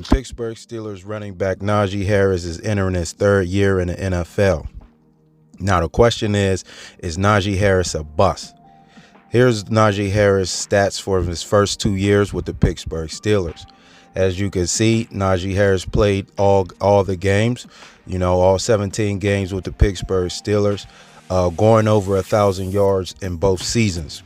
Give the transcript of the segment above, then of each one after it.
The Pittsburgh Steelers running back Najee Harris is entering his third year in the NFL. Now, the question is Najee Harris a bust? Here's Najee Harris' stats for his first 2 years with the Pittsburgh Steelers. As you can see, Najee Harris played all the games, all 17 games with the Pittsburgh Steelers, going over 1,000 yards in both seasons.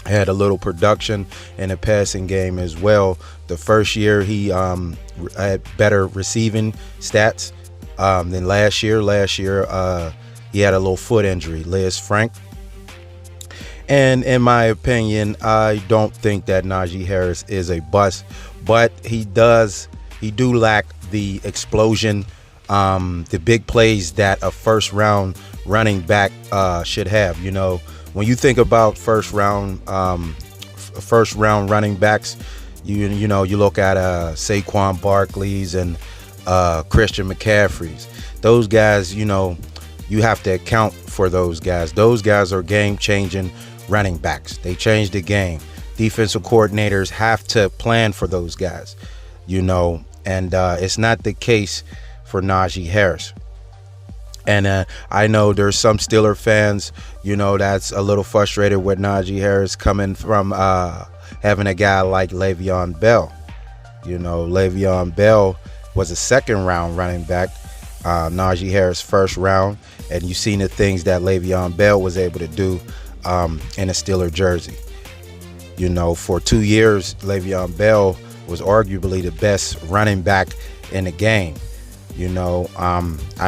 Had a little production in the passing game as well. The first year he had better receiving stats than last year. Last year he had a little foot injury, Liz Frank. And in my opinion, I don't think that Najee Harris is a bust, but he do lack the explosion, the big plays that a first round running back should have. When you think about first round running backs, you look at Saquon Barkley's and Christian McCaffrey's. Those guys, you have to account for those guys. Those guys are game-changing running backs. They change the game. Defensive coordinators have to plan for those guys, and it's not the case for Najee Harris. And I know there's some Steeler fans, that's a little frustrated with Najee Harris coming from having a guy like Le'Veon Bell. Le'Veon Bell was a second-round running back. Najee Harris first round. And you've seen the things that Le'Veon Bell was able to do in a Steeler jersey. For 2 years, Le'Veon Bell was arguably the best running back in the game. I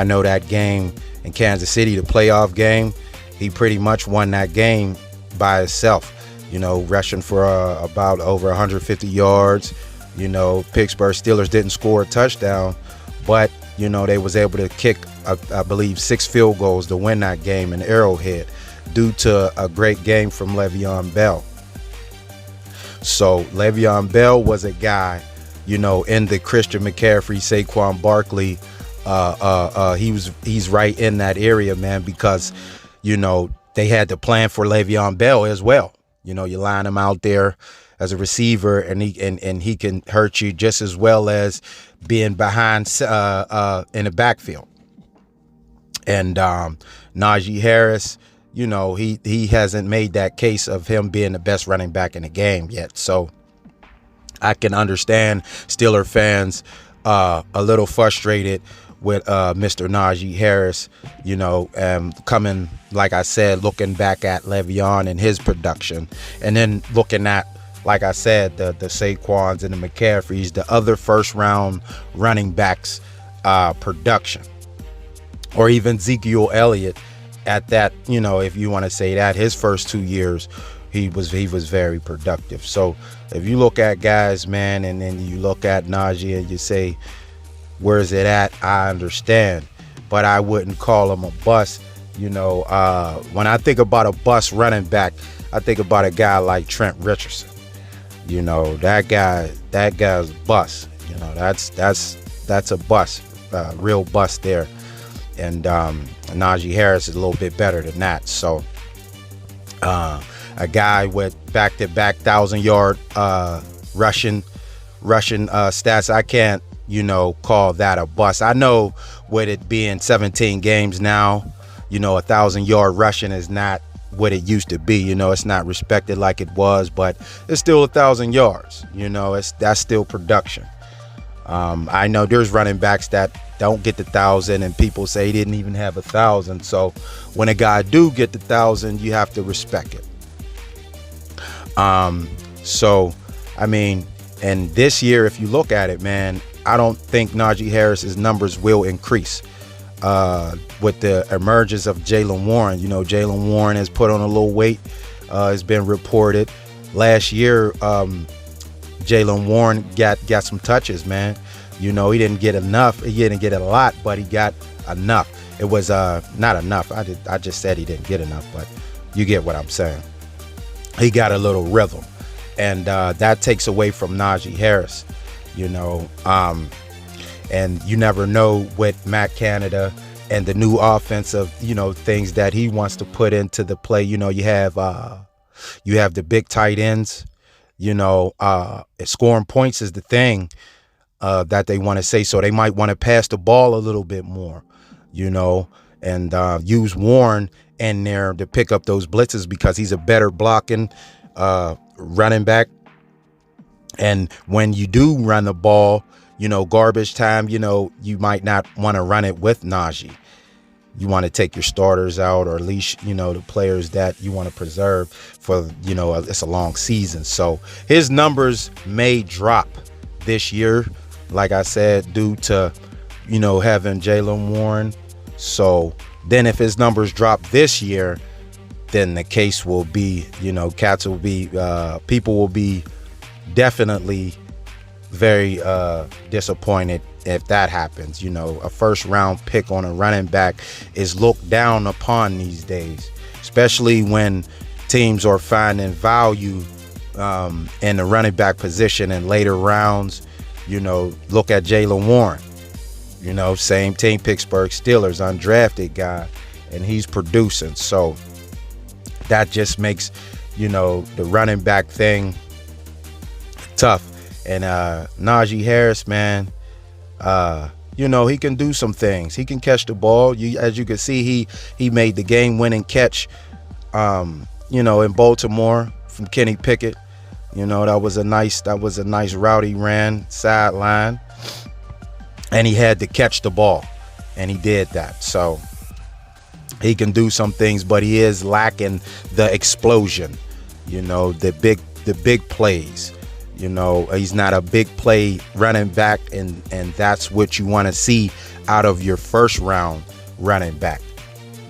know that game in Kansas City, the playoff game, he pretty much won that game by himself, rushing for about over 150 yards. Pittsburgh Steelers didn't score a touchdown, but, they was able to kick, I believe, 6 field goals to win that game in Arrowhead due to a great game from Le'Veon Bell. So Le'Veon Bell was a guy, in the Christian McCaffrey, Saquon Barkley, he's right in that area, man, because, they had to plan for Le'Veon Bell as well. You line him out there as a receiver, and he can hurt you just as well as being behind in the backfield. And Najee Harris, he hasn't made that case of him being the best running back in the game yet. So I can understand Steeler fans a little frustrated with Mr. Najee Harris, coming, like I said, looking back at Le'Veon and his production, and then looking at, like I said, the Saquons and the McCaffreys, the other first-round running backs production, or even Ezekiel Elliott at that, if you want to say that, his first 2 years, he was very productive. So if you look at guys, man, and then you look at Najee and you say, where is it at? I understand, but I wouldn't call him a bust. When I think about a bust running back, I think about a guy like Trent Richardson. That guy's a bust. That's a bust, real bust there. And Najee Harris is a little bit better than that. So a guy with back-to-back 1,000-yard rushing stats, I can't, call that a bust. I know with it being 17 games now, 1,000-yard rushing is not what it used to be. It's not respected like it was, but it's still 1,000 yards. That's still production. I know there's running backs that don't get the 1,000, and people say he didn't even have 1,000. So when a guy do get the 1,000, you have to respect it. So I mean, and this year, if you look at it, man, I don't think Najee Harris's numbers will increase with the emergence of Jaylen Warren. Jaylen Warren has put on a little weight. It's been reported. Last year, Jaylen Warren got some touches, man. He didn't get enough. He didn't get a lot, but he got enough. It was not enough. I just said he didn't get enough, but you get what I'm saying. He got a little rhythm, and that takes away from Najee Harris. And you never know with Matt Canada and the new offensive, things that he wants to put into the play. You have the big tight ends. Scoring points is the thing. that they want to say. So they might want to pass the ball a little bit more, you know, and use Warren in there to pick up those blitzes, because he's a better blocking running back. And when you do run the ball, you know, garbage time, you know, you might not want to run it with Najee. You want to take your starters out, or at least, you know, the players that you want to preserve for, you know, it's a long season. So his numbers may drop this year, like I said, due to, you know, having Jaylen Warren. So then if his numbers drop this year, then the case will be, you know, cats will be, people will be definitely very disappointed if that happens. You know, a first round pick on a running back is looked down upon these days, especially when teams are finding value in the running back position in later rounds. You know, look at Jaylen Warren, you know, same team, Pittsburgh Steelers, undrafted guy, and he's producing. So that just makes, you know, the running back thing tough. And Najee Harris, man, you know, he can do some things. He can catch the ball. As you can see, he made the game-winning catch, you know, in Baltimore from Kenny Pickett. You know, that was a nice route he ran sideline, and he had to catch the ball, and he did that. So he can do some things, but he is lacking the explosion. You know, the big plays. You know, he's not a big play running back, and that's what you want to see out of your first round running back.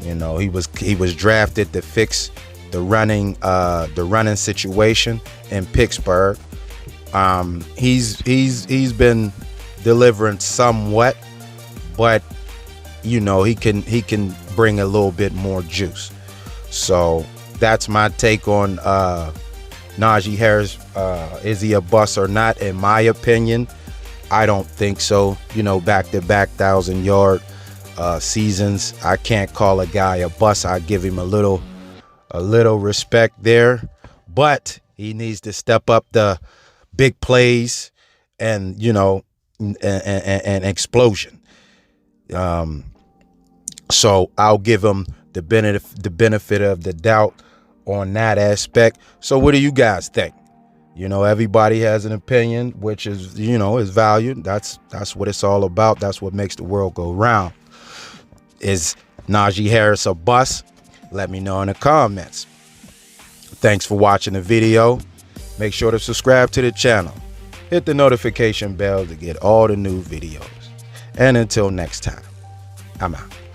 You know, he was drafted to fix the running situation in Pittsburgh. He's been delivering somewhat, but you know, he can bring a little bit more juice. So that's my take on Najee Harris. Is he a bust or not? In my opinion, I don't think so. You know, back-to-back 1,000-yard seasons, I can't call a guy a bust. I give him a little respect there, but he needs to step up the big plays and, you know, and explosion. So I'll give him the benefit of the doubt on that aspect. So what do you guys think? You know, everybody has an opinion, which is, you know, is valued. That's what it's all about. That's what makes the world go round. Is Najee Harris a bust? Let me know in the comments. Thanks for watching the video. Make sure to subscribe to the channel. Hit the notification bell to get all the new videos. And until next time, I'm out.